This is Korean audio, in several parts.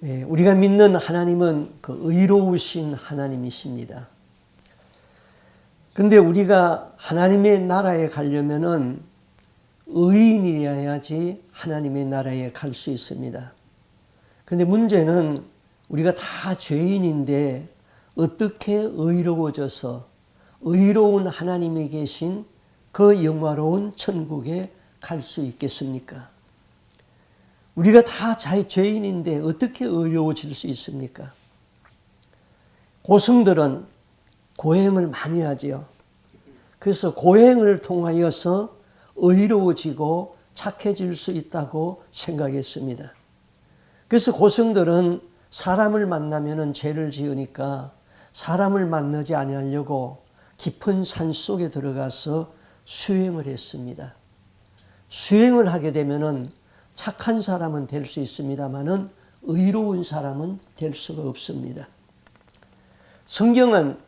우리가 믿는 하나님은 그 의로우신 하나님이십니다. 근데 우리가 하나님의 나라에 가려면은 의인이어야지 하나님의 나라에 갈 수 있습니다. 근데 문제는 우리가 다 죄인인데 어떻게 의로워져서 의로운 하나님이 계신 그 영화로운 천국에 갈 수 있겠습니까? 우리가 다 죄인인데 어떻게 의로워질 수 있습니까? 고승들은 고행을 많이 하지요. 그래서 고행을 통하여서 의로워지고 착해질 수 있다고 생각했습니다. 그래서 고승들은 사람을 만나면 죄를 지으니까 사람을 만나지 아니하려고 깊은 산 속에 들어가서 수행을 했습니다. 수행을 하게 되면은 착한 사람은 될 수 있습니다만은 의로운 사람은 될 수가 없습니다. 성경은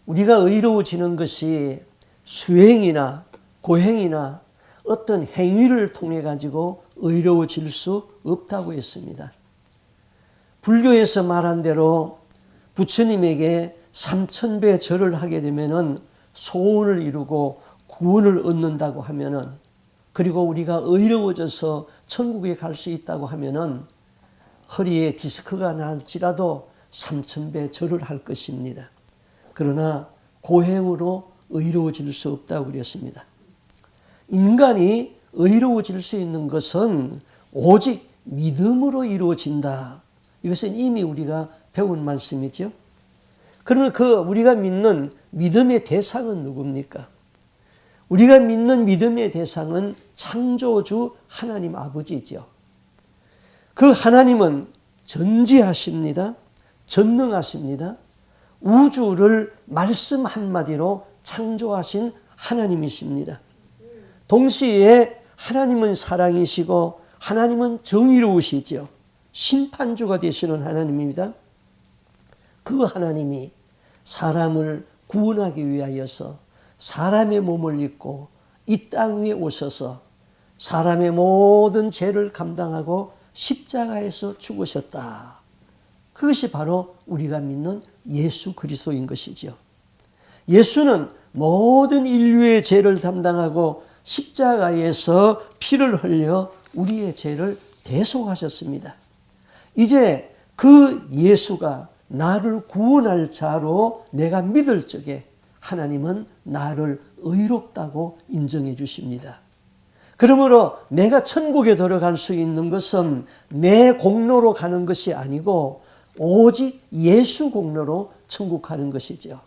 우리가 의로워지는 것이 수행이나 고행이나 어떤 행위를 통해 가지고 의로워질 수 없다고 했습니다. 불교에서 말한 대로 부처님에게 3000배 절을 하게 되면은 소원을 이루고 구원을 얻는다고 하면은, 그리고 우리가 의로워져서 천국에 갈 수 있다고 하면은 허리에 디스크가 날지라도 3000배 절을 할 것입니다. 그러나 고행으로 의로워질 수 없다고 그랬습니다. 인간이 의로워질 수 있는 것은 오직 믿음으로 이루어진다. 이것은 이미 우리가 배운 말씀이죠. 그러면 우리가 믿는 믿음의 대상은 누굽니까? 우리가 믿는 믿음의 대상은 창조주 하나님 아버지죠. 그 하나님은 전지하십니다. 전능하십니다. 우주를 말씀 한마디로 창조하신 하나님이십니다. 동시에 하나님은 사랑이시고 하나님은 정의로우시죠. 심판주가 되시는 하나님입니다. 그 하나님이 사람을 구원하기 위하여서 사람의 몸을 입고 이 땅 위에 오셔서 사람의 모든 죄를 감당하고 십자가에서 죽으셨다. 그것이 바로 우리가 믿는 예수 그리스도인 것이죠. 예수는 모든 인류의 죄를 담당하고 십자가에서 피를 흘려 우리의 죄를 대속하셨습니다. 이제 그 예수가 나를 구원할 자로 내가 믿을 적에 하나님은 나를 의롭다고 인정해 주십니다. 그러므로 내가 천국에 들어갈 수 있는 것은 내 공로로 가는 것이 아니고 오직 예수 공로로 천국 가는 것이죠.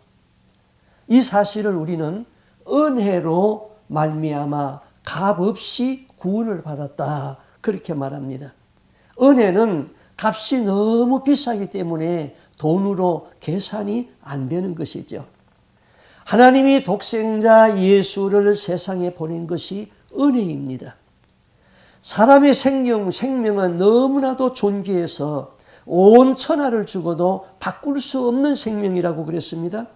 이 사실을 우리는 은혜로 말미암아 값없이 구원을 받았다, 그렇게 말합니다. 은혜는 값이 너무 비싸기 때문에 돈으로 계산이 안 되는 것이죠. 하나님이 독생자 예수를 세상에 보낸 것이 은혜입니다. 사람의 생명은 너무나도 존귀해서 온 천하를 주고도 바꿀 수 없는 생명이라고 그랬습니다.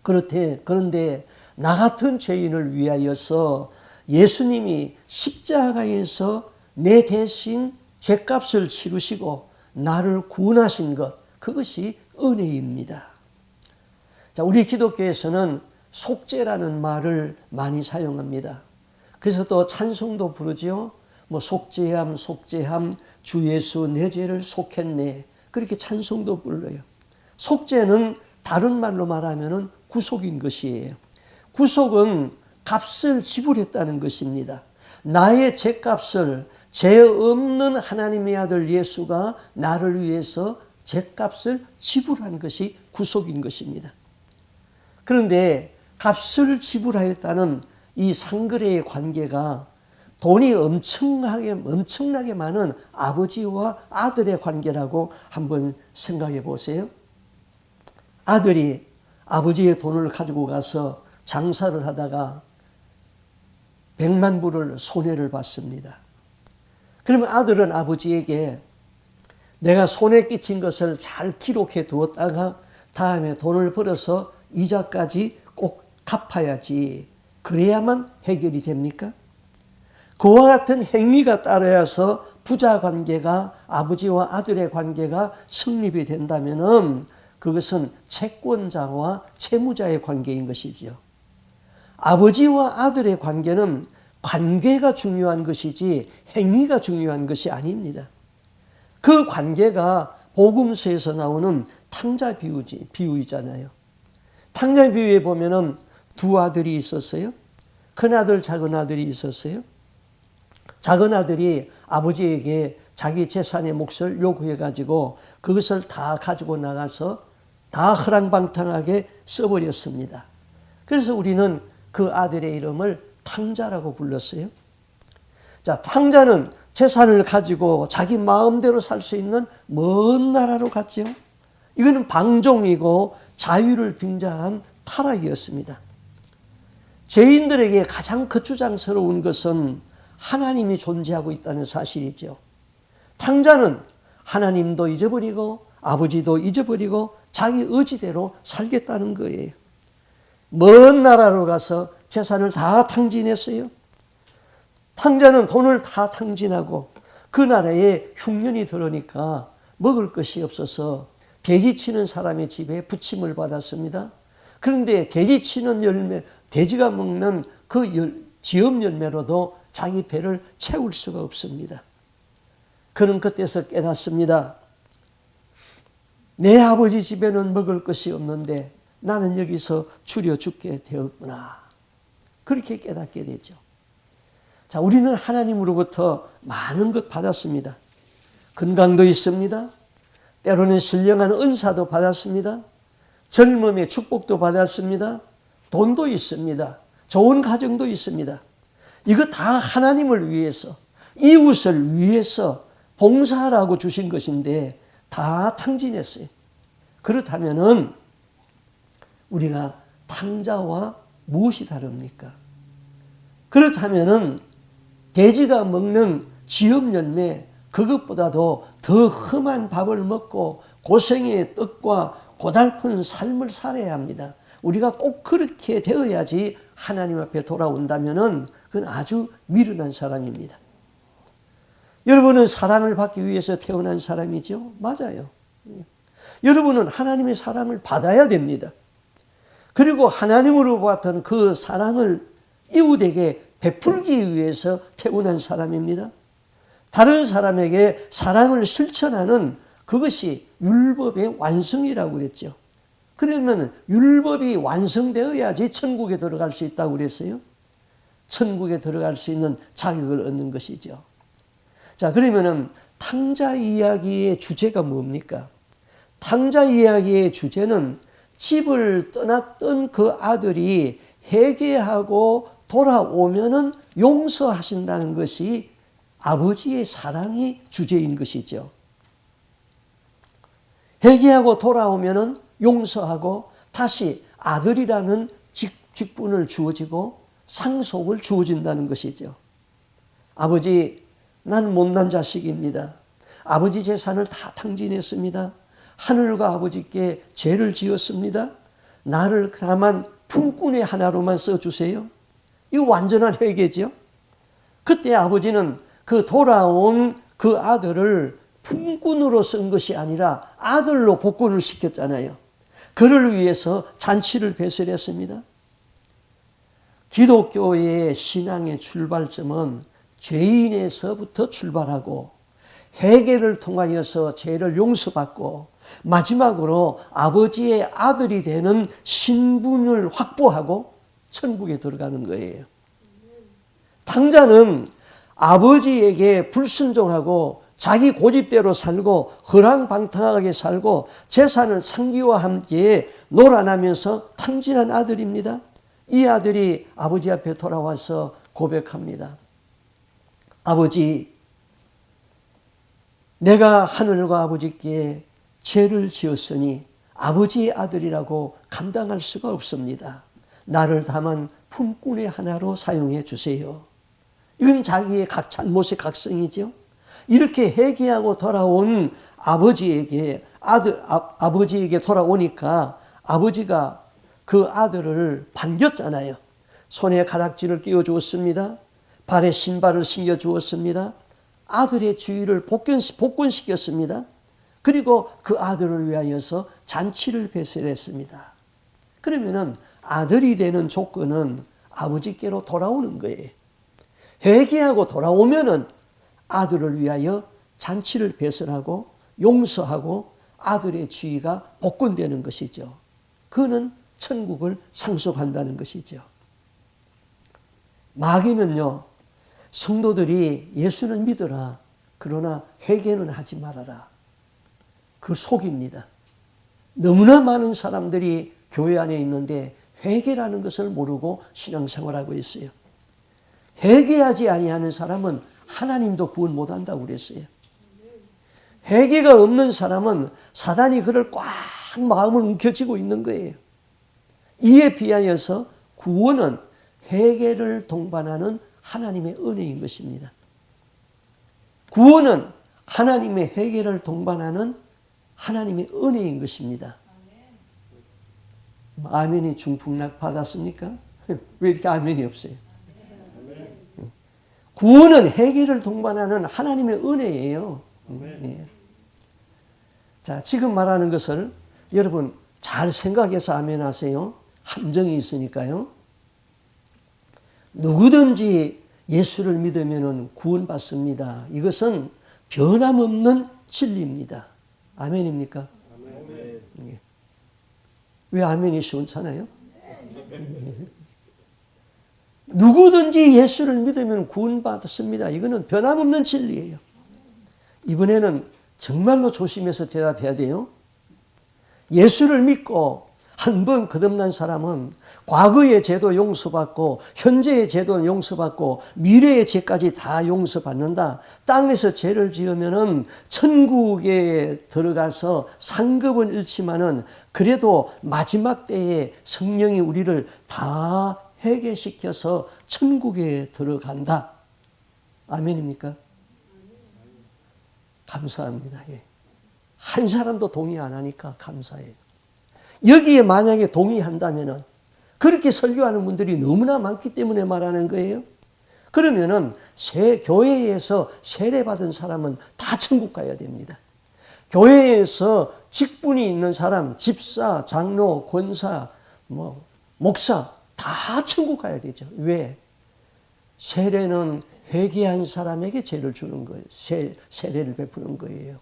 그런데 나 같은 죄인을 위하여서 예수님이 십자가에서 내 대신 죄값을 치르시고 나를 구원하신 것, 그것이 은혜입니다. 자, 우리 기독교에서는 속죄라는 말을 많이 사용합니다. 그래서 또 찬송도 부르지요. 속죄함 주 예수 내 죄를 속했네, 그렇게 찬송도 불러요. 속죄는 다른 말로 말하면 구속인 것이에요. 구속은 값을 지불했다는 것입니다. 나의 죄값을, 죄 없는 하나님의 아들 예수가 나를 위해서 죄값을 지불한 것이 구속인 것입니다. 그런데 값을 지불하였다는 이 상거래의 관계가 돈이 엄청나게 많은 아버지와 아들의 관계라고 한번 생각해 보세요. 아들이 아버지의 돈을 가지고 가서 장사를 하다가 100만 불을 손해를 봤습니다. 그러면 아들은 아버지에게 내가 손해 끼친 것을 잘 기록해 두었다가 다음에 돈을 벌어서 이자까지 꼭 갚아야지, 그래야만 해결이 됩니까? 그와 같은 행위가 따라서 부자 관계가, 아버지와 아들의 관계가 성립이 된다면은 그것은 채권자와 채무자의 관계인 것이지요. 아버지와 아들의 관계는 관계가 중요한 것이지 행위가 중요한 것이 아닙니다. 그 관계가 복음서에서 나오는 탕자 비유이잖아요. 탕자 비유에 보면은 두 아들이 있었어요. 큰아들, 작은아들이 있었어요. 작은아들이 아버지에게 자기 재산의 몫을 요구해가지고 그것을 다 가지고 나가서 다 허랑방탕하게 써버렸습니다. 그래서 우리는 그 아들의 이름을 탕자라고 불렀어요. 자, 탕자는 재산을 가지고 자기 마음대로 살 수 있는 먼 나라로 갔죠. 이거는 방종이고 자유를 빙자한 타락이었습니다. 죄인들에게 가장 거추장스러운 것은 하나님이 존재하고 있다는 사실이죠. 탕자는 하나님도 잊어버리고 아버지도 잊어버리고 자기 의지대로 살겠다는 거예요. 먼 나라로 가서 재산을 다 탕진했어요. 탕자는 돈을 다 탕진하고 그 나라에 흉년이 들어오니까 먹을 것이 없어서 돼지 치는 사람의 집에 부침을 받았습니다. 그런데 돼지 치는 열매, 돼지가 먹는 그 지업 열매로도 자기 배를 채울 수가 없습니다. 그는 그때서 깨닫습니다. 내 아버지 집에는 먹을 것이 없는데 나는 여기서 줄여 죽게 되었구나. 그렇게 깨닫게 되죠. 자, 우리는 하나님으로부터 많은 것 받았습니다. 건강도 있습니다. 때로는 신령한 은사도 받았습니다. 젊음의 축복도 받았습니다. 돈도 있습니다. 좋은 가정도 있습니다. 이거 다 하나님을 위해서, 이웃을 위해서 봉사하라고 주신 것인데 다 탕진했어요. 그렇다면은 우리가 탕자와 무엇이 다릅니까? 그렇다면은 돼지가 먹는 지업 열매, 그것보다도 더 험한 밥을 먹고 고생의 떡과 고달픈 삶을 살아야 합니다. 우리가 꼭 그렇게 되어야지 하나님 앞에 돌아온다면은 그건 아주 미련한 사람입니다. 여러분은 사랑을 받기 위해서 태어난 사람이죠? 맞아요. 여러분은 하나님의 사랑을 받아야 됩니다. 그리고 하나님으로부터 그 사랑을 이웃에게 베풀기 위해서 태어난 사람입니다. 다른 사람에게 사랑을 실천하는 그것이 율법의 완성이라고 그랬죠. 그러면 율법이 완성되어야지 천국에 들어갈 수 있다고 그랬어요. 천국에 들어갈 수 있는 자격을 얻는 것이죠. 자, 그러면은 탕자 이야기의 주제가 뭡니까? 탕자 이야기의 주제는 집을 떠났던 그 아들이 회개하고 돌아오면은 용서하신다는 것이 아버지의 사랑이 주제인 것이죠. 회개하고 돌아오면은 용서하고 다시 아들이라는 직분을 주어지고 상속을 주어진다는 것이죠. 아버지, 난 못난 자식입니다. 아버지 재산을 다 탕진했습니다. 하늘과 아버지께 죄를 지었습니다. 나를 다만 품꾼의 하나로만 써주세요. 이거 완전한 회개죠. 그때 아버지는 그 돌아온 그 아들을 품꾼으로 쓴 것이 아니라 아들로 복권을 시켰잖아요. 그를 위해서 잔치를 배설했습니다. 기독교의 신앙의 출발점은 죄인에서부터 출발하고 회개를 통하여서 죄를 용서받고 마지막으로 아버지의 아들이 되는 신분을 확보하고 천국에 들어가는 거예요. 탕자는 아버지에게 불순종하고 자기 고집대로 살고 허랑방탕하게 살고 재산을 상기와 함께 놀아나면서 탕진한 아들입니다. 이 아들이 아버지 앞에 돌아와서 고백합니다. 아버지, 내가 하늘과 아버지께 죄를 지었으니 아버지의 아들이라고 감당할 수가 없습니다. 나를 다만 품꾼의 하나로 사용해 주세요. 이건 자기의 잘못의 각성이죠. 이렇게 회개하고 돌아온 아버지에게 아버지에게 돌아오니까 아버지가 그 아들을 반겼잖아요. 손에 가락지를 끼워 주었습니다. 발에 신발을 신겨 주었습니다. 아들의 주위를 복권시켰습니다. 그리고 그 아들을 위하여서 잔치를 배설했습니다. 그러면은 아들이 되는 조건은 아버지께로 돌아오는 거예요. 회개하고 돌아오면은 아들을 위하여 잔치를 배설하고 용서하고 아들의 주의가 복권되는 것이죠. 그는 천국을 상속한다는 것이죠. 마귀는요, 성도들이 예수는 믿어라, 그러나 회개는 하지 말아라, 그 속입니다. 너무나 많은 사람들이 교회 안에 있는데 회개라는 것을 모르고 신앙생활하고 있어요. 회개하지 아니하는 사람은 하나님도 구원 못한다고 그랬어요. 회개가 없는 사람은 사단이 그를 꽉 마음을 움켜쥐고 있는 거예요. 이에 비하여서 구원은 회개를 동반하는 하나님의 은혜인 것입니다. 구원은 하나님의 회개를 동반하는 하나님의 은혜인 것입니다. 아멘이 중풍락 받았습니까? 왜 이렇게 아멘이 없어요? 구원은 회개를 동반하는 하나님의 은혜예요. 네. 자, 지금 말하는 것을 여러분 잘 생각해서 아멘 하세요. 함정이 있으니까요. 누구든지 예수를 믿으면 구원받습니다. 이것은 변함없는 진리입니다. 아멘입니까? 아멘. 예. 왜 아멘이 시원찮아요? 누구든지 예수를 믿으면 구원받습니다. 이거는 변함없는 진리예요. 이번에는 정말로 조심해서 대답해야 돼요. 예수를 믿고 한 번 거듭난 사람은 과거의 죄도 용서받고 현재의 죄도 용서받고 미래의 죄까지 다 용서받는다. 땅에서 죄를 지으면은 천국에 들어가서 상급은 잃지만은 그래도 마지막 때에 성령이 우리를 다 회개시켜서 천국에 들어간다. 아멘입니까? 감사합니다. 예. 한 사람도 동의 안 하니까 감사해요. 여기에 만약에 동의한다면은 그렇게 설교하는 분들이 너무나 많기 때문에 말하는 거예요. 그러면은 교회에서 세례받은 사람은 다 천국 가야 됩니다. 교회에서 직분이 있는 사람, 집사, 장로, 권사, 목사 다 천국 가야 되죠. 왜? 세례는 회개한 사람에게 죄를 주는 거예요. 세례를 베푸는 거예요.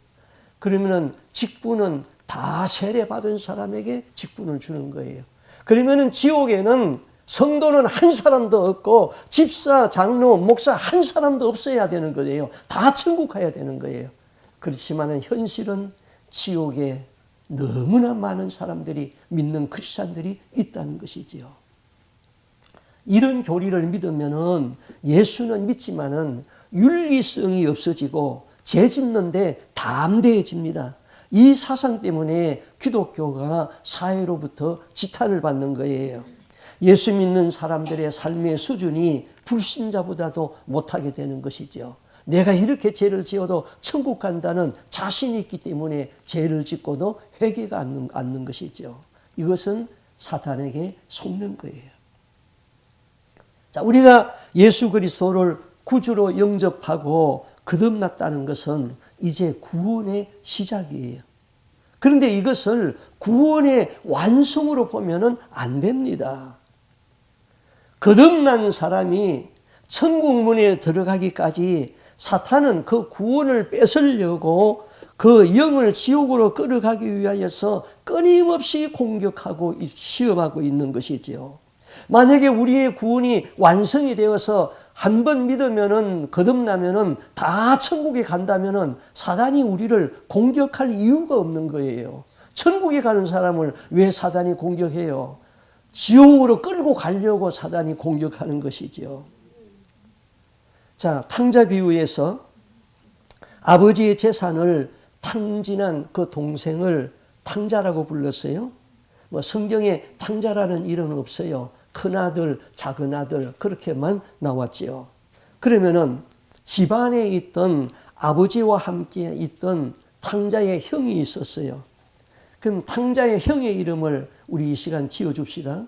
그러면은 직분은 다 세례받은 사람에게 직분을 주는 거예요. 그러면은 지옥에는 성도는 한 사람도 없고 집사, 장로, 목사 한 사람도 없어야 되는 거예요. 다 천국 가야 되는 거예요. 그렇지만은 현실은 지옥에 너무나 많은 사람들이 믿는 크리스찬들이 있다는 것이지요. 이런 교리를 믿으면은 예수는 믿지만은 윤리성이 없어지고 죄 짓는데 담대해집니다. 이 사상 때문에 기독교가 사회로부터 지탄을 받는 거예요. 예수 믿는 사람들의 삶의 수준이 불신자보다도 못하게 되는 것이죠. 내가 이렇게 죄를 지어도 천국 간다는 자신이 있기 때문에 죄를 짓고도 회개가 않는 것이죠. 이것은 사탄에게 속는 거예요. 자, 우리가 예수 그리스도를 구주로 영접하고 거듭났다는 것은 이제 구원의 시작이에요. 그런데 이것을 구원의 완성으로 보면은 안 됩니다. 거듭난 사람이 천국 문에 들어가기까지 사탄은 그 구원을 뺏으려고 그 영을 지옥으로 끌어가기 위하여서 끊임없이 공격하고 시험하고 있는 것이지요. 만약에 우리의 구원이 완성이 되어서 한 번 믿으면은 거듭나면은 다 천국에 간다면은 사단이 우리를 공격할 이유가 없는 거예요. 천국에 가는 사람을 왜 사단이 공격해요? 지옥으로 끌고 가려고 사단이 공격하는 것이죠. 자, 탕자 비유에서 아버지의 재산을 탕진한 그 동생을 탕자라고 불렀어요. 성경에 탕자라는 이름은 없어요. 큰아들, 작은아들 그렇게만 나왔지요. 그러면은 집안에 있던 아버지와 함께 있던 탕자의 형이 있었어요. 그럼 탕자의 형의 이름을 우리 이 시간 지어줍시다.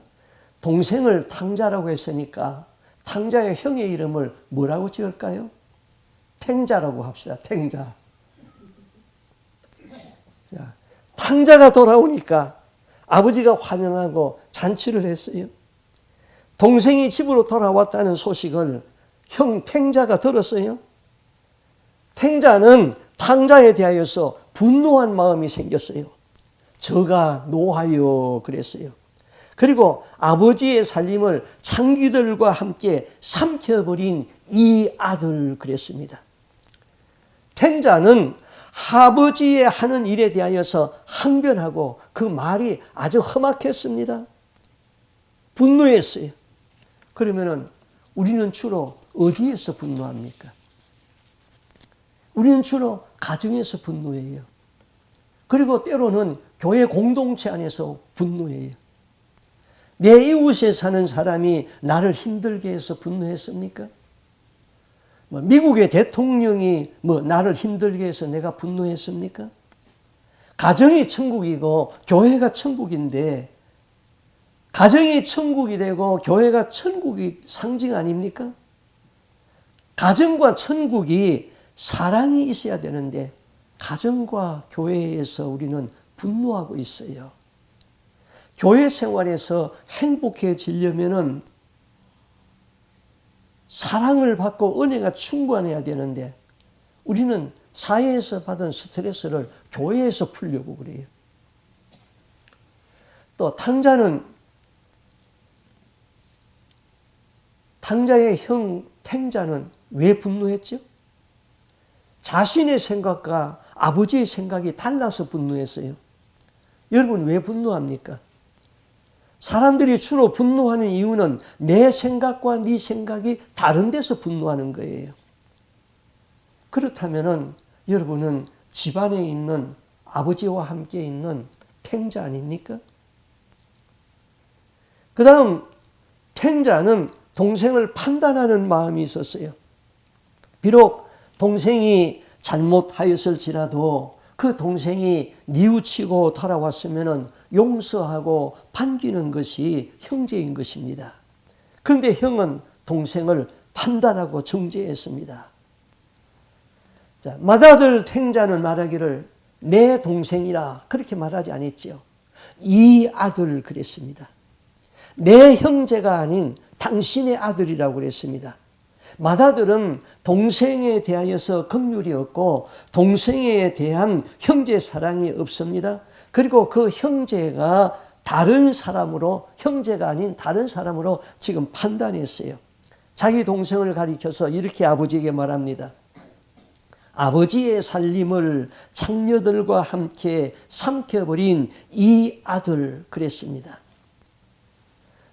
동생을 탕자라고 했으니까 탕자의 형의 이름을 뭐라고 지을까요? 탱자라고 합시다. 탱자. 자, 탕자가 돌아오니까 아버지가 환영하고 잔치를 했어요. 동생이 집으로 돌아왔다는 소식을 형 탱자가 들었어요. 탱자는 탕자에 대하여서 분노한 마음이 생겼어요. 저가 노하여 그랬어요. 그리고 아버지의 살림을 창기들과 함께 삼켜버린 이 아들 그랬습니다. 탱자는 아버지의 하는 일에 대하여서 항변하고 그 말이 아주 험악했습니다. 분노했어요. 그러면은 우리는 주로 어디에서 분노합니까? 우리는 주로 가정에서 분노해요. 그리고 때로는 교회 공동체 안에서 분노해요. 내 이웃에 사는 사람이 나를 힘들게 해서 분노했습니까? 미국의 대통령이 나를 힘들게 해서 내가 분노했습니까? 가정이 천국이고 교회가 천국인데 가정이 천국이 되고 교회가 천국이 상징 아닙니까? 가정과 천국이 사랑이 있어야 되는데 가정과 교회에서 우리는 분노하고 있어요. 교회 생활에서 행복해지려면은 사랑을 받고 은혜가 충만해야 되는데 우리는 사회에서 받은 스트레스를 교회에서 풀려고 그래요. 또 탕자의 형 탱자는 왜 분노했죠? 자신의 생각과 아버지의 생각이 달라서 분노했어요. 여러분 왜 분노합니까? 사람들이 주로 분노하는 이유는 내 생각과 네 생각이 다른 데서 분노하는 거예요. 그렇다면 여러분은 집안에 있는 아버지와 함께 있는 탱자 아닙니까? 그 다음 탱자는 동생을 판단하는 마음이 있었어요. 비록 동생이 잘못하였을지라도 그 동생이 뉘우치고 돌아왔으면 용서하고 반기는 것이 형제인 것입니다. 그런데 형은 동생을 판단하고 정죄했습니다. 자, 맏아들 탱자는 말하기를 내 동생이라 그렇게 말하지 않았지요. 이 아들 그랬습니다. 내 형제가 아닌 당신의 아들이라고 그랬습니다. 맏아들은 동생에 대하여서 긍휼이 없고 동생에 대한 형제 사랑이 없습니다. 그리고 그 형제가 다른 사람으로 형제가 아닌 다른 사람으로 지금 판단했어요. 자기 동생을 가리켜서 이렇게 아버지에게 말합니다. 아버지의 살림을 창녀들과 함께 삼켜버린 이 아들 그랬습니다.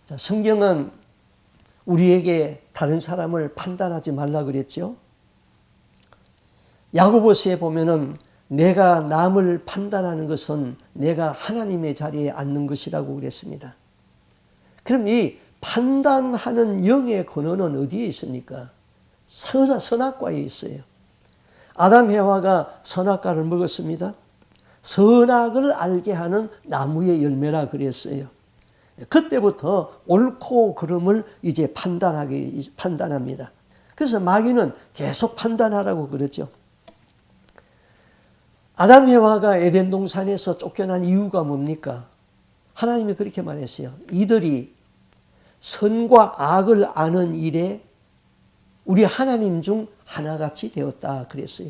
자, 성경은 우리에게 다른 사람을 판단하지 말라 그랬죠. 야고보서에 보면은 내가 남을 판단하는 것은 내가 하나님의 자리에 앉는 것이라고 그랬습니다. 그럼 이 판단하는 영의 근원은 어디에 있습니까? 선악과에 있어요. 아담 해와가 선악과를 먹었습니다. 선악을 알게 하는 나무의 열매라 그랬어요. 그때부터 옳고 그름을 이제 판단합니다. 그래서 마귀는 계속 판단하라고 그러죠. 아담 해와가 에덴 동산에서 쫓겨난 이유가 뭡니까? 하나님이 그렇게 말했어요. 이들이 선과 악을 아는 일에 우리 하나님 중 하나같이 되었다 그랬어요.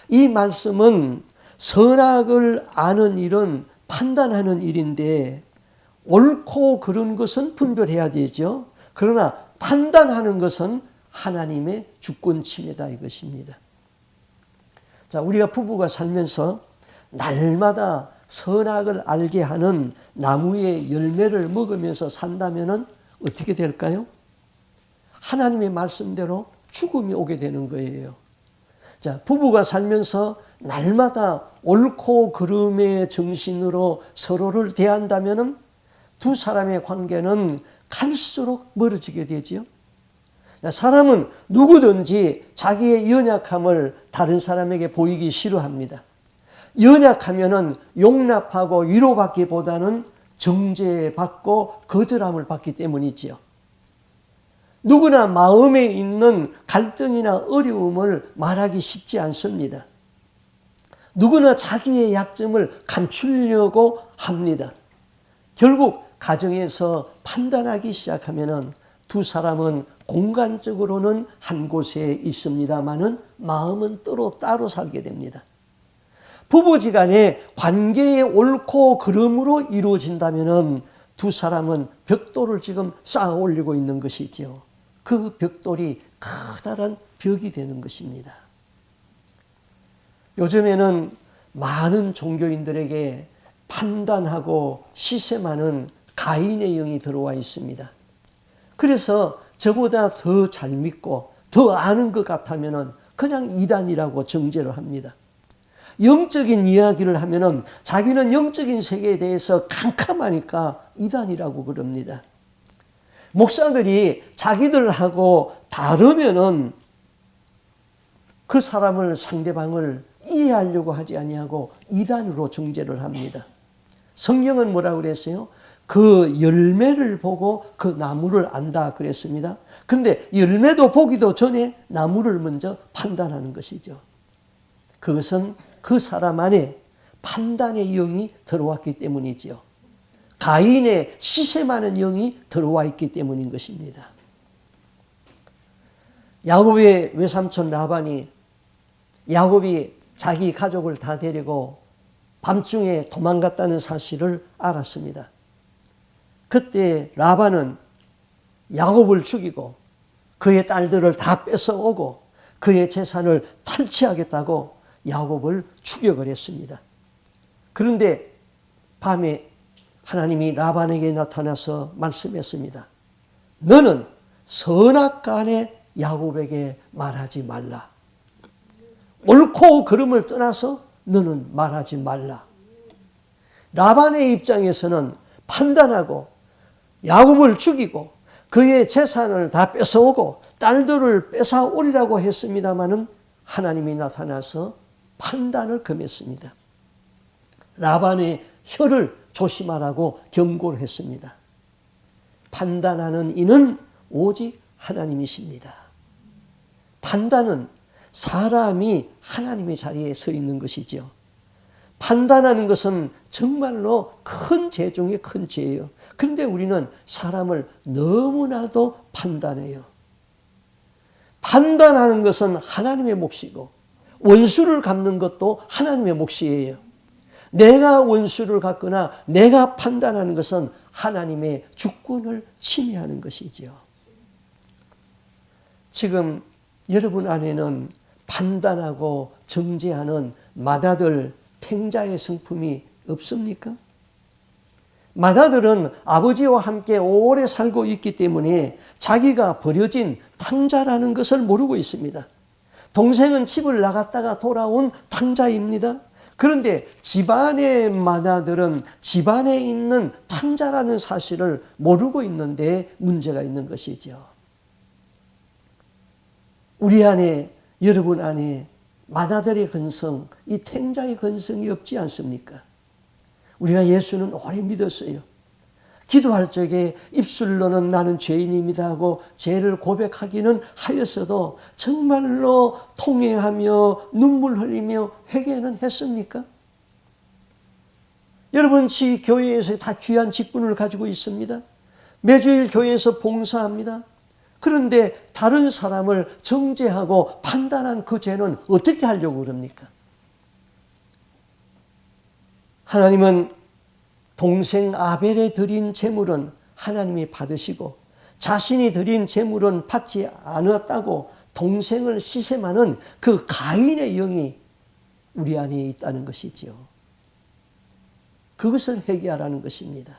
이 말씀은 선악을 아는 일은 판단하는 일인데 옳고 그른 것은 분별해야 되죠. 그러나 판단하는 것은 하나님의 주권 침해다 이것입니다. 자, 우리가 부부가 살면서 날마다 선악을 알게 하는 나무의 열매를 먹으면서 산다면 어떻게 될까요? 하나님의 말씀대로 죽음이 오게 되는 거예요. 자, 부부가 살면서 날마다 옳고 그름의 정신으로 서로를 대한다면 두 사람의 관계는 갈수록 멀어지게 되지요. 사람은 누구든지 자기의 연약함을 다른 사람에게 보이기 싫어합니다. 연약하면은 용납하고 위로받기보다는 정죄받고 거절함을 받기 때문이지요. 누구나 마음에 있는 갈등이나 어려움을 말하기 쉽지 않습니다. 누구나 자기의 약점을 감추려고 합니다. 결국 가정에서 판단하기 시작하면 두 사람은 공간적으로는 한 곳에 있습니다마는 마음은 따로 살게 됩니다. 부부지간의 관계의 옳고 그름으로 이루어진다면 두 사람은 벽돌을 지금 쌓아 올리고 있는 것이죠. 그 벽돌이 커다란 벽이 되는 것입니다. 요즘에는 많은 종교인들에게 판단하고 시샘하는 가인의 영이 들어와 있습니다. 그래서 저보다 더 잘 믿고 더 아는 것 같으면 그냥 이단이라고 정죄를 합니다. 영적인 이야기를 하면 자기는 영적인 세계에 대해서 캄캄하니까 이단이라고 그럽니다. 목사들이 자기들하고 다르면은 그 사람을 상대방을 이해하려고 하지 아니하고 이단으로 정죄를 합니다. 성경은 뭐라고 그랬어요? 그 열매를 보고 그 나무를 안다 그랬습니다. 근데 열매도 보기도 전에 나무를 먼저 판단하는 것이죠. 그것은 그 사람 안에 판단의 영이 들어왔기 때문이지요. 가인의 시샘하는 영이 들어와 있기 때문인 것입니다. 야곱의 외삼촌 라반이 야곱이 자기 가족을 다 데리고 밤중에 도망갔다는 사실을 알았습니다. 그때 라반은 야곱을 죽이고 그의 딸들을 다 뺏어오고 그의 재산을 탈취하겠다고 야곱을 추격을 했습니다. 그런데 밤에 하나님이 라반에게 나타나서 말씀했습니다. 너는 선악간에 야곱에게 말하지 말라. 옳고 그름을 떠나서 너는 말하지 말라. 라반의 입장에서는 판단하고 야곱을 죽이고 그의 재산을 다 뺏어오고 딸들을 뺏어오리라고 했습니다마는 하나님이 나타나서 판단을 금했습니다. 라반의 혀를 조심하라고 경고를 했습니다. 판단하는 이는 오직 하나님이십니다. 판단은 사람이 하나님의 자리에 서 있는 것이죠. 판단하는 것은 정말로 큰 죄 중에 큰 죄예요. 그런데 우리는 사람을 너무나도 판단해요. 판단하는 것은 하나님의 몫이고 원수를 갚는 것도 하나님의 몫이에요. 내가 원수를 갚거나 내가 판단하는 것은 하나님의 주권을 침해하는 것이지요. 지금 여러분 안에는 판단하고 정죄하는 맏아들 탱자의 성품이 없습니까? 맏아들은 아버지와 함께 오래 살고 있기 때문에 자기가 버려진 탕자라는 것을 모르고 있습니다. 동생은 집을 나갔다가 돌아온 탕자입니다. 그런데 집안의 맏아들은 집안에 있는 탕자라는 사실을 모르고 있는데 문제가 있는 것이죠. 우리 안에, 여러분 안에 맏아들의 근성, 이 탱자의 근성이 없지 않습니까? 우리가 예수는 오래 믿었어요. 기도할 적에 입술로는 나는 죄인입니다 하고 죄를 고백하기는 하였어도 정말로 통회하며 눈물 흘리며 회개는 했습니까? 여러분, 지 교회에서 다 귀한 직분을 가지고 있습니다. 매주일 교회에서 봉사합니다. 그런데 다른 사람을 정죄하고 판단한 그 죄는 어떻게 하려고 그럽니까? 하나님은 동생 아벨에 드린 제물은 하나님이 받으시고 자신이 드린 제물은 받지 않았다고 동생을 시샘하는 그 가인의 영이 우리 안에 있다는 것이지요. 그것을 회개하라는 것입니다.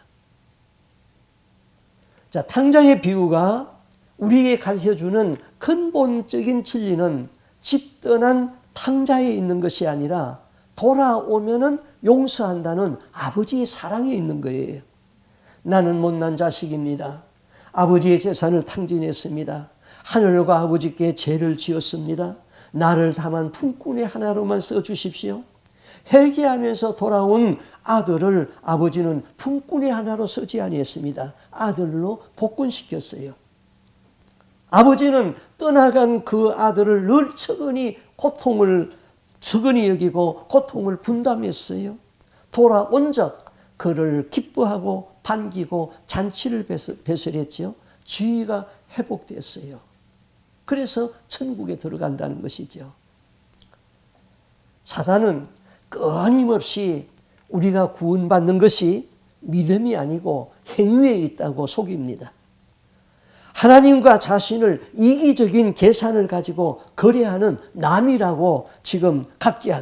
자, 탕자의 비유가 우리에게 가르쳐주는 근본적인 진리는 집 떠난 탕자에 있는 것이 아니라 돌아오면은 용서한다는 아버지의 사랑에 있는 거예요. 나는 못난 자식입니다. 아버지의 재산을 탕진했습니다. 하늘과 아버지께 죄를 지었습니다. 나를 다만 품꾼의 하나로만 써주십시오. 회개하면서 돌아온 아들을 아버지는 품꾼의 하나로 쓰지 아니했습니다. 아들로 복권시켰어요. 아버지는 떠나간 그 아들을 늘 척은히 여기고 고통을 분담했어요. 돌아온 적 그를 기뻐하고 반기고 잔치를 배설했죠. 주의가 회복됐어요. 그래서 천국에 들어간다는 것이죠. 사단은 끊임없이 우리가 구원받는 것이 믿음이 아니고 행위에 있다고 속입니다. 하나님과 자신을 이기적인 계산을 가지고 거래하는 남이라고 지금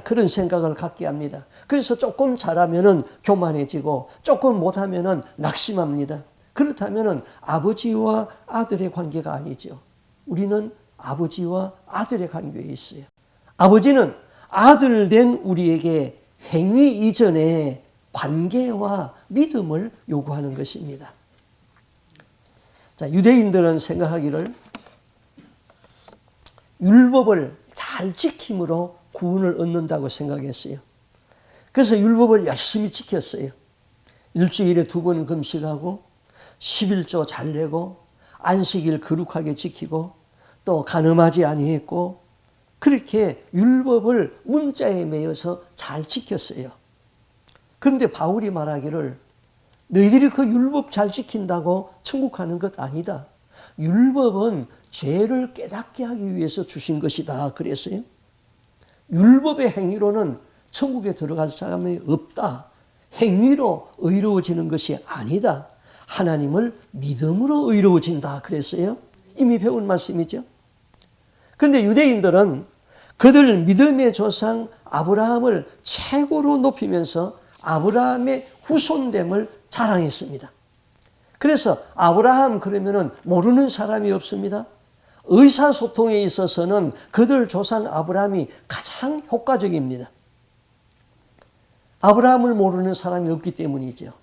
그런 생각을 갖게 합니다. 그래서 조금 잘하면은 교만해지고 조금 못하면은 낙심합니다. 그렇다면은 아버지와 아들의 관계가 아니죠. 우리는 아버지와 아들의 관계에 있어요. 아버지는 아들 된 우리에게 행위 이전에 관계와 믿음을 요구하는 것입니다. 자, 유대인들은 생각하기를 율법을 잘 지킴으로 구원을 얻는다고 생각했어요. 그래서 율법을 열심히 지켰어요. 일주일에 2번 금식하고 11조 잘 내고 안식일 거룩하게 지키고 또 간음하지 아니했고 그렇게 율법을 문자에 매여서 잘 지켰어요. 그런데 바울이 말하기를 너희들이 그 율법 잘 지킨다고 천국 가는 것 아니다. 율법은 죄를 깨닫게 하기 위해서 주신 것이다. 그랬어요. 율법의 행위로는 천국에 들어갈 사람이 없다. 행위로 의로워지는 것이 아니다. 하나님을 믿음으로 의로워진다. 그랬어요. 이미 배운 말씀이죠. 그런데 유대인들은 그들 믿음의 조상 아브라함을 최고로 높이면서 아브라함의 후손됨을 자랑했습니다. 그래서 아브라함 그러면은 모르는 사람이 없습니다. 의사소통에 있어서는 그들 조상 아브라함이 가장 효과적입니다. 아브라함을 모르는 사람이 없기 때문이죠.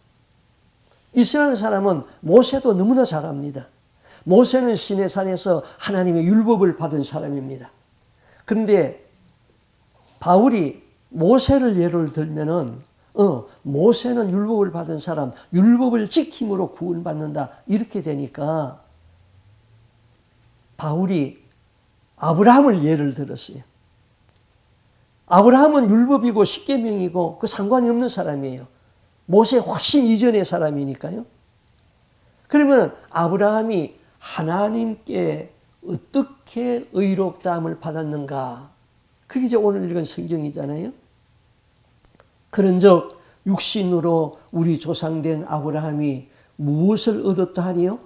이스라엘 사람은 모세도 너무나 잘합니다. 모세는 시내산에서 하나님의 율법을 받은 사람입니다. 그런데 바울이 모세를 예를 들면은 모세는 율법을 받은 사람, 율법을 지킴으로 구원받는다 이렇게 되니까 바울이 아브라함을 예를 들었어요. 아브라함은 율법이고 십계명이고 그 상관이 없는 사람이에요. 모세 훨씬 이전의 사람이니까요. 그러면 아브라함이 하나님께 어떻게 의롭다함을 받았는가? 그게 이제 오늘 읽은 성경이잖아요. 그런즉 육신으로 우리 조상된 아브라함이 무엇을 얻었다 하니요?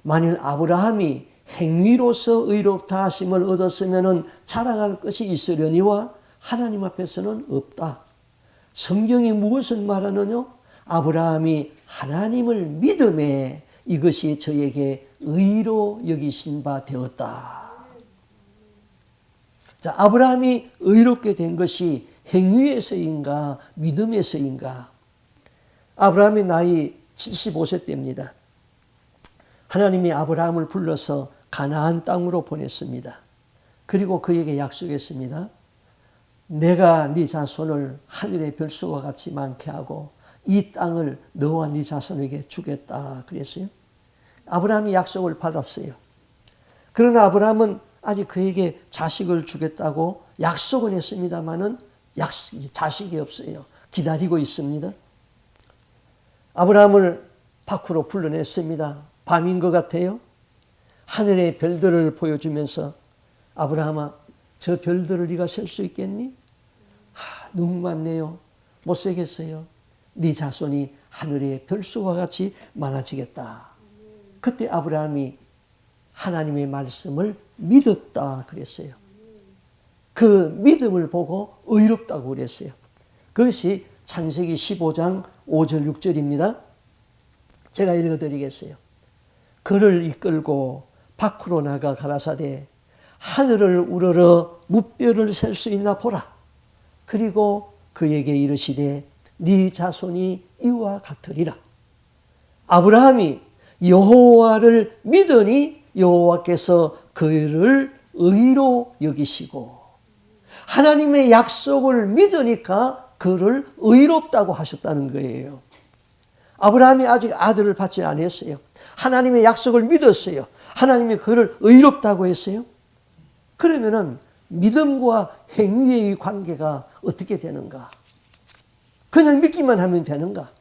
만일 아브라함이 행위로서 의롭다 하심을 얻었으면 자랑할 것이 있으려니와 하나님 앞에서는 없다. 성경이 무엇을 말하느냐? 아브라함이 하나님을 믿음에 이것이 저에게 의로 여기신 바 되었다. 자, 아브라함이 의롭게 된 것이 행위에서인가 믿음에서인가? 아브라함의 나이 75세 때입니다. 하나님이 아브라함을 불러서 가나안 땅으로 보냈습니다. 그리고 그에게 약속했습니다. 내가 네 자손을 하늘의 별수와 같이 많게 하고 이 땅을 너와 네 자손에게 주겠다 그랬어요. 아브라함이 약속을 받았어요. 그러나 아브라함은 아직 그에게 자식을 주겠다고 약속은 했습니다마는 자식이 없어요. 기다리고 있습니다. 아브라함을 밖으로 불러냈습니다. 밤인 것 같아요. 하늘의 별들을 보여주면서 아브라함아, 저 별들을 네가 셀 수 있겠니? 너무 많네요. 못 세겠어요. 네 자손이 하늘의 별수와 같이 많아지겠다. 그때 아브라함이 하나님의 말씀을 믿었다 그랬어요. 그 믿음을 보고 의롭다고 그랬어요. 그것이 창세기 15장 5절 6절입니다. 제가 읽어드리겠어요. 그를 이끌고 밖으로 나가 가라사대 하늘을 우러러 무뼈를 셀 수 있나 보라. 그리고 그에게 이르시되 네 자손이 이와 같으리라. 아브라함이 여호와를 믿으니 여호와께서 그를 의로 여기시고 하나님의 약속을 믿으니까 그를 의롭다고 하셨다는 거예요. 아브라함이 아직 아들을 받지 않았어요. 하나님의 약속을 믿었어요. 하나님이 그를 의롭다고 했어요. 그러면은 믿음과 행위의 관계가 어떻게 되는가? 그냥 믿기만 하면 되는가?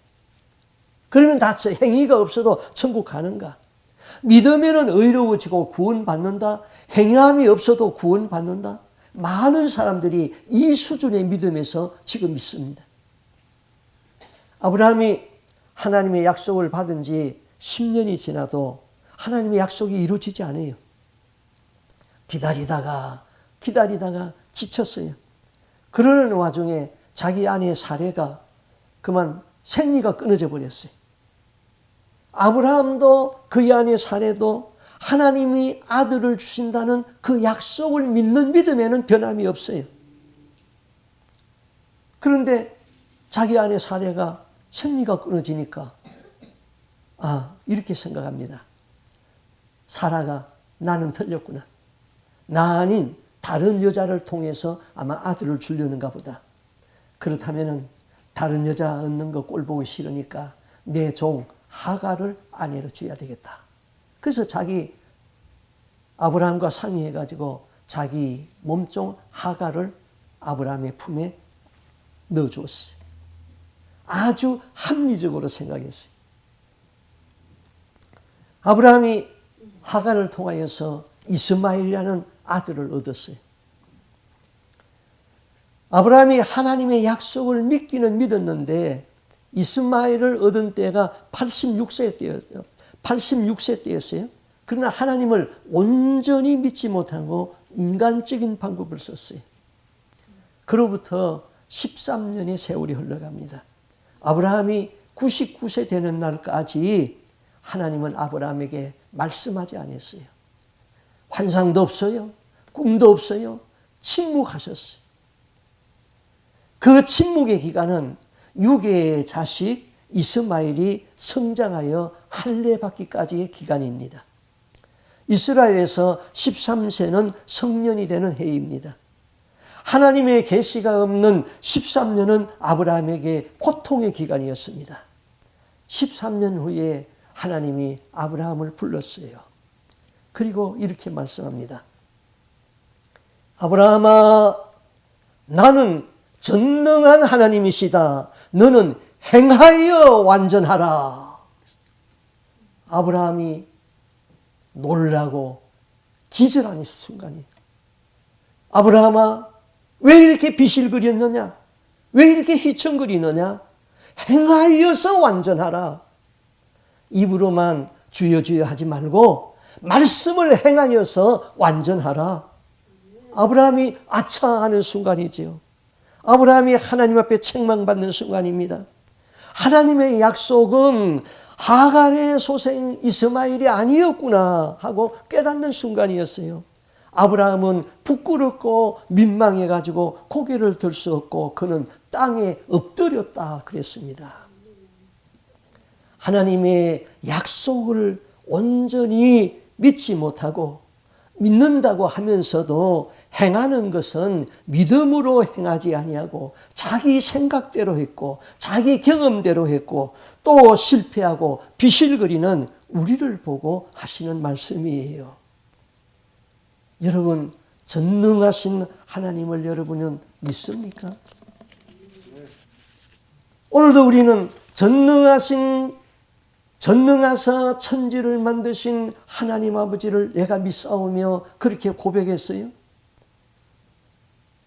그러면 다 행위가 없어도 천국 가는가? 믿으면 의로워지고 구원받는다. 행함이 없어도 구원받는다. 많은 사람들이 이 수준의 믿음에서 지금 있습니다. 아브라함이 하나님의 약속을 받은 지 10년이 지나도 하나님의 약속이 이루어지지 않아요. 기다리다가 지쳤어요. 그러는 와중에 자기 아내 사레가 그만 생리가 끊어져 버렸어요. 아브라함도 그의 아내 사레도 하나님이 아들을 주신다는 그 약속을 믿는 믿음에는 변함이 없어요. 그런데 자기 아내 사레가 생리가 끊어지니까 이렇게 생각합니다. 사라가 나는 틀렸구나. 나 아닌 다른 여자를 통해서 아마 아들을 주려는가 보다. 그렇다면 다른 여자 얻는 거 꼴 보기 싫으니까 내 종 하갈을 아내로 줘야 되겠다. 그래서 자기 아브라함과 상의해가지고 자기 몸종 하갈을 아브라함의 품에 넣어주었어요. 아주 합리적으로 생각했어요. 아브라함이 하갈을 통하여서 이스마엘이라는 아들을 얻었어요. 아브라함이 하나님의 약속을 믿기는 믿었는데 이스마엘을 얻은 때가 86세 때였어요. 그러나 하나님을 온전히 믿지 못하고 인간적인 방법을 썼어요. 그로부터 13년의 세월이 흘러갑니다. 아브라함이 99세 되는 날까지 하나님은 아브라함에게 말씀하지 않았어요. 환상도 없어요. 꿈도 없어요. 침묵하셨어요. 그 침묵의 기간은 6개의 자식 이스마엘이 성장하여 할례받기까지의 기간입니다. 이스라엘에서 13세는 성년이 되는 해입니다. 하나님의 계시가 없는 13년은 아브라함에게 고통의 기간이었습니다. 13년 후에 하나님이 아브라함을 불렀어요. 그리고 이렇게 말씀합니다. 아브라함아, 나는 전능한 하나님이시다. 너는 행하여 완전하라. 아브라함이 놀라고 기절하는 순간이에요. 아브라함아, 왜 이렇게 비실거렸느냐? 왜 이렇게 휘청거리느냐? 행하여서 완전하라. 입으로만 주여 주여 하지 말고 말씀을 행하여서 완전하라. 아브라함이 아차 하는 순간이지요. 아브라함이 하나님 앞에 책망받는 순간입니다. 하나님의 약속은 하갈의 소생 이스마엘이 아니었구나 하고 깨닫는 순간이었어요. 아브라함은 부끄럽고 민망해가지고 고개를 들 수 없고 그는 땅에 엎드렸다 그랬습니다. 하나님의 약속을 온전히 믿지 못하고 믿는다고 하면서도 행하는 것은 믿음으로 행하지 아니하고 자기 생각대로 했고 자기 경험대로 했고 또 실패하고 비실거리는 우리를 보고 하시는 말씀이에요. 여러분, 전능하신 하나님을 여러분은 믿습니까? 오늘도 우리는 전능하사 천지를 만드신 하나님 아버지를 내가 믿사오며 그렇게 고백했어요.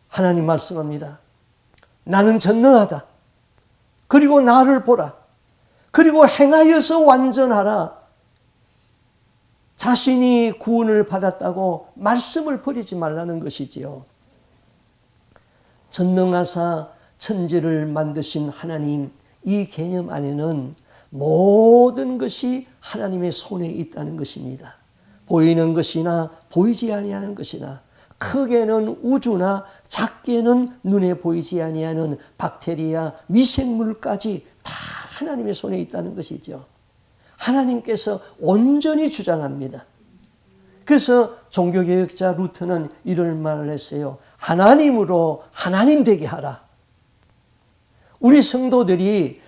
하나님 말씀합니다. 나는 전능하다. 그리고 나를 보라. 그리고 행하여서 완전하라. 자신이 구원을 받았다고 말씀을 버리지 말라는 것이지요. 전능하사 천지를 만드신 하나님, 이 개념 안에는 모든 것이 하나님의 손에 있다는 것입니다. 보이는 것이나 보이지 아니하는 것이나 크게는 우주나 작게는 눈에 보이지 아니하는 박테리아, 미생물까지 다 하나님의 손에 있다는 것이죠. 하나님께서 온전히 주장합니다. 그래서 종교개혁자 루터는 이런 말을 했어요. 하나님으로 하나님 되게 하라. 우리 성도들이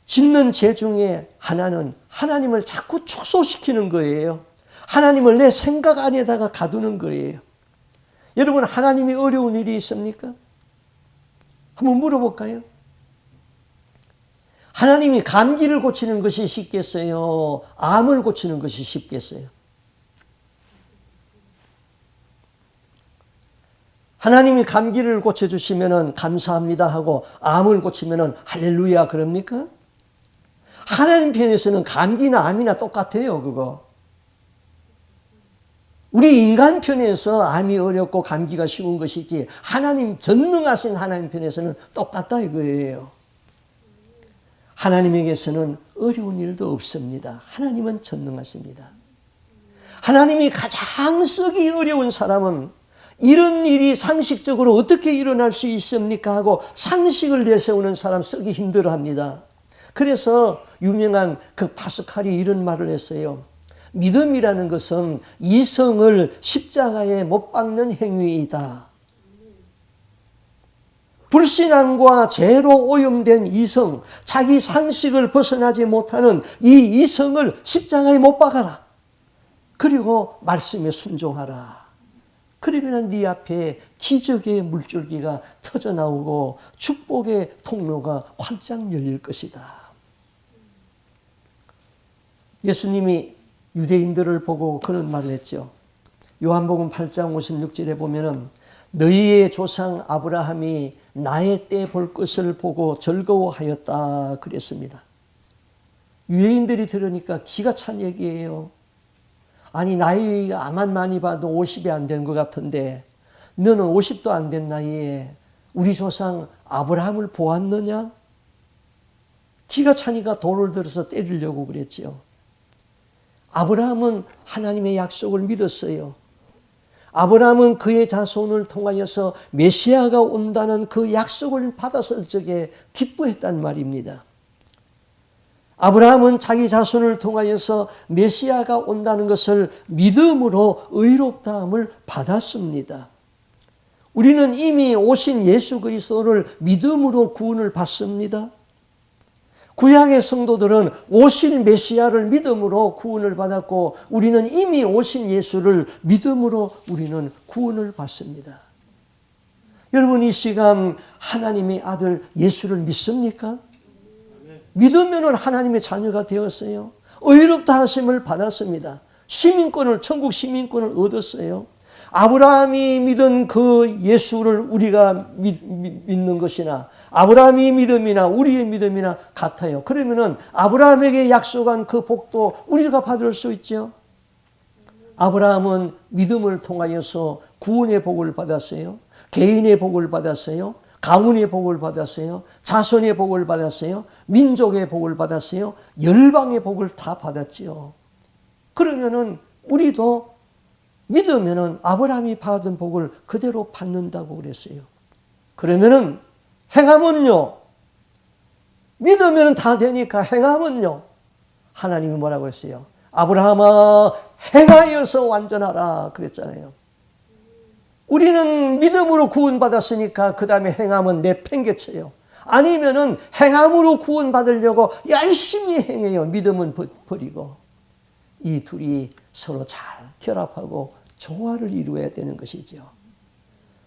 짓는 죄 중에 하나는 하나님을 자꾸 축소시키는 거예요. 하나님을 내 생각 안에다가 가두는 거예요. 여러분, 하나님이 어려운 일이 있습니까? 한번 물어볼까요? 하나님이 감기를 고치는 것이 쉽겠어요? 암을 고치는 것이 쉽겠어요? 하나님이 감기를 고쳐주시면 감사합니다 하고 암을 고치면 할렐루야 그럽니까? 하나님 편에서는 감기나 암이나 똑같아요, 그거. 우리 인간 편에서 암이 어렵고 감기가 쉬운 것이지 하나님, 전능하신 하나님 편에서는 똑같다 이거예요. 하나님에게서는 어려운 일도 없습니다. 하나님은 전능하십니다. 하나님이 가장 쓰기 어려운 사람은 이런 일이 상식적으로 어떻게 일어날 수 있습니까 하고 상식을 내세우는 사람 쓰기 힘들어합니다. 그래서 유명한 그 파스칼이 이런 말을 했어요. 믿음이라는 것은 이성을 십자가에 못 박는 행위이다. 불신앙과 죄로 오염된 이성, 자기 상식을 벗어나지 못하는 이 이성을 십자가에 못 박아라. 그리고 말씀에 순종하라. 그러면 네 앞에 기적의 물줄기가 터져나오고 축복의 통로가 활짝 열릴 것이다. 예수님이 유대인들을 보고 그런 말을 했죠. 요한복음 8장 56절에 보면은 너희의 조상 아브라함이 나의 때 볼 것을 보고 즐거워하였다 그랬습니다. 유대인들이 들으니까 기가 찬 얘기예요. 아니, 나이가 아만 많이 봐도 50이 안 되는 것 같은데 너는 50도 안 된 나이에 우리 조상 아브라함을 보았느냐? 기가 차니까 돌을 들어서 때리려고 그랬죠. 아브라함은 하나님의 약속을 믿었어요. 아브라함은 그의 자손을 통하여서 메시아가 온다는 그 약속을 받았을 적에 기뻐했단 말입니다. 아브라함은 자기 자손을 통하여서 메시아가 온다는 것을 믿음으로 의롭다함을 받았습니다. 우리는 이미 오신 예수 그리스도를 믿음으로 구원을 받습니다. 구약의 성도들은 오실 메시아를 믿음으로 구원을 받았고 우리는 이미 오신 예수를 믿음으로 우리는 구원을 받습니다. 여러분, 이 시간 하나님의 아들 예수를 믿습니까? 믿으면 하나님의 자녀가 되었어요. 의롭다 하심을 받았습니다. 시민권을, 천국 시민권을 얻었어요. 아브라함이 믿은 그 예수를 우리가 믿는 것이나 아브라함의 믿음이나 우리의 믿음이나 같아요. 그러면은 아브라함에게 약속한 그 복도 우리가 받을 수 있죠. 아브라함은 믿음을 통하여서 구원의 복을 받았어요. 개인의 복을 받았어요. 가문의 복을 받았어요. 자손의 복을 받았어요. 민족의 복을 받았어요. 열방의 복을 다 받았지요. 그러면은 우리도 믿으면은 아브라함이 받은 복을 그대로 받는다고 그랬어요. 그러면은 행함은요, 믿으면은 다 되니까 행함은요, 하나님이 뭐라고 했어요? 아브라함아, 행하여서 완전하라 그랬잖아요. 우리는 믿음으로 구원받았으니까 그 다음에 행함은 내팽개쳐요. 아니면은 행함으로 구원받으려고 열심히 행해요. 믿음은 버리고. 이 둘이 서로 잘 결합하고 조화를 이루어야 되는 것이죠.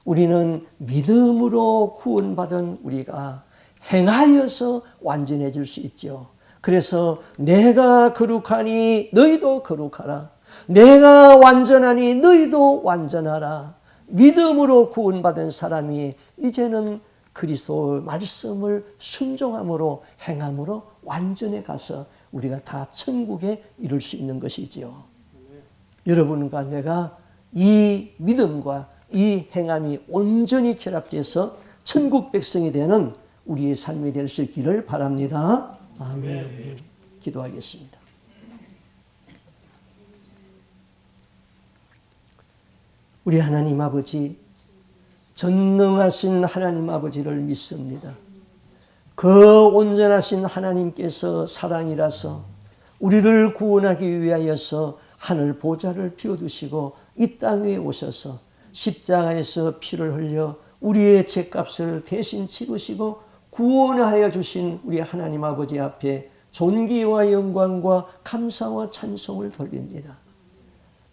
우리는 믿음으로 구원받은 우리가 행하여서 완전해질 수 있죠. 그래서 내가 거룩하니 너희도 거룩하라. 내가 완전하니 너희도 완전하라. 믿음으로 구원받은 사람이 이제는 그리스도의 말씀을 순종함으로 행함으로 완전해 가서 우리가 다 천국에 이룰 수 있는 것이지요. 여러분과 내가 이 믿음과 이 행함이 온전히 결합돼서 천국 백성이 되는 우리의 삶이 될 수 있기를 바랍니다. 아멘. 기도하겠습니다. 우리 하나님 아버지, 전능하신 하나님 아버지를 믿습니다. 그 온전하신 하나님께서 사랑이라서 우리를 구원하기 위하여서 하늘 보좌를 비워두시고 이 땅에 오셔서 십자가에서 피를 흘려 우리의 죄값을 대신 치르시고 구원하여 주신 우리 하나님 아버지 앞에 존귀와 영광과 감사와 찬송을 돌립니다.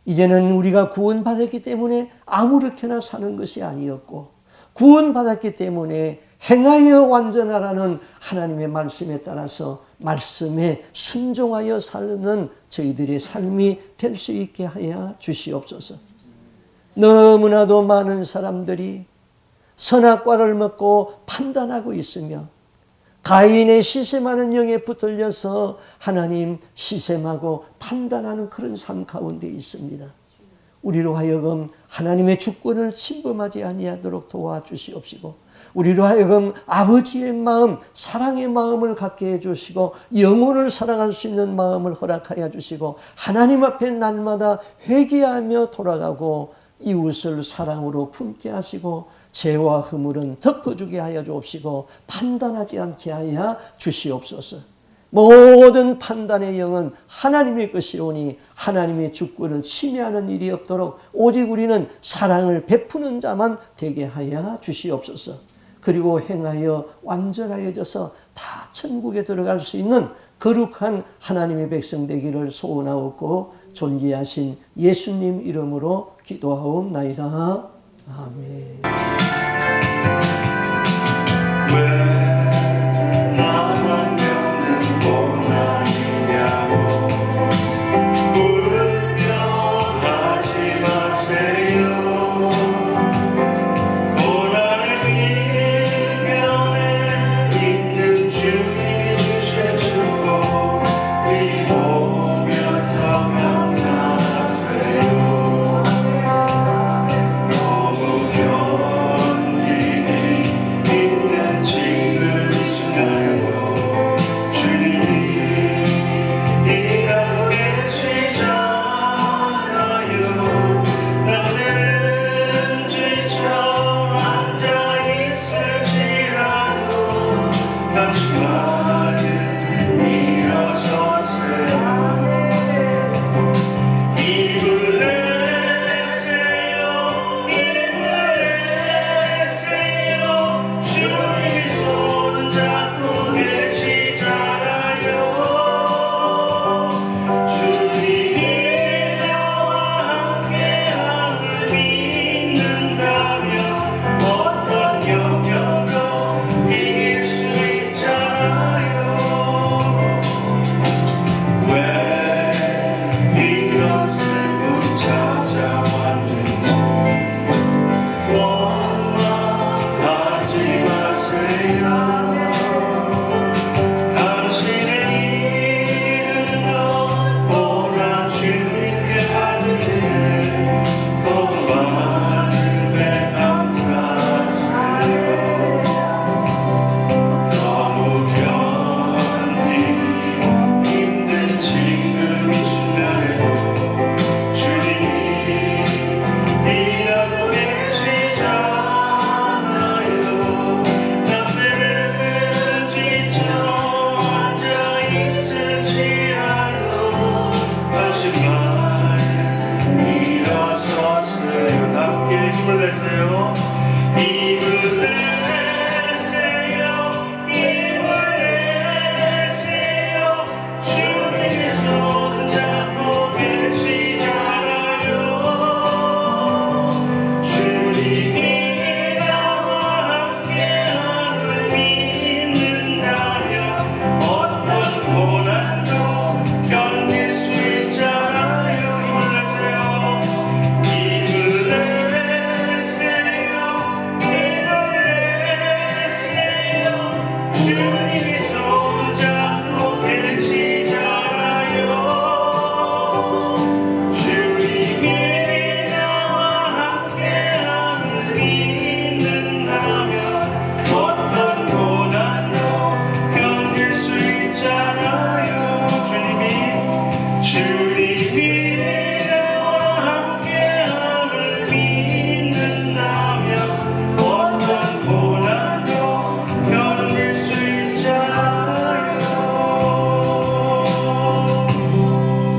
이제는 우리가 구원받았기 때문에 아무렇게나 사는 것이 아니었고, 구원받았기 때문에 행하여 완전하라는 하나님의 말씀에 따라서 말씀에 순종하여 사는 저희들의 삶이 될 수 있게 하여 주시옵소서. 너무나도 많은 사람들이 선악과를 먹고 판단하고 있으며 가인의 시샘하는 영에 붙들려서 하나님 시샘하고 판단하는 그런 삶 가운데 있습니다. 우리로 하여금 하나님의 주권을 침범하지 아니하도록 도와주시옵시고, 우리로 하여금 아버지의 마음, 사랑의 마음을 갖게 해주시고 영혼을 사랑할 수 있는 마음을 허락하여 주시고, 하나님 앞에 날마다 회개하며 돌아가고 이웃을 사랑으로 품게 하시고 죄와 허물은 덮어주게 하여 주옵시고 판단하지 않게 하여 주시옵소서. 모든 판단의 영은 하나님의 것이오니 하나님의 주권을 침해하는 일이 없도록 오직 우리는 사랑을 베푸는 자만 되게 하여 주시옵소서. 그리고 행하여 완전하여져서 다 천국에 들어갈 수 있는 거룩한 하나님의 백성 되기를 소원하옵고 존귀하신 예수님 이름으로 기도하옵나이다. 아멘.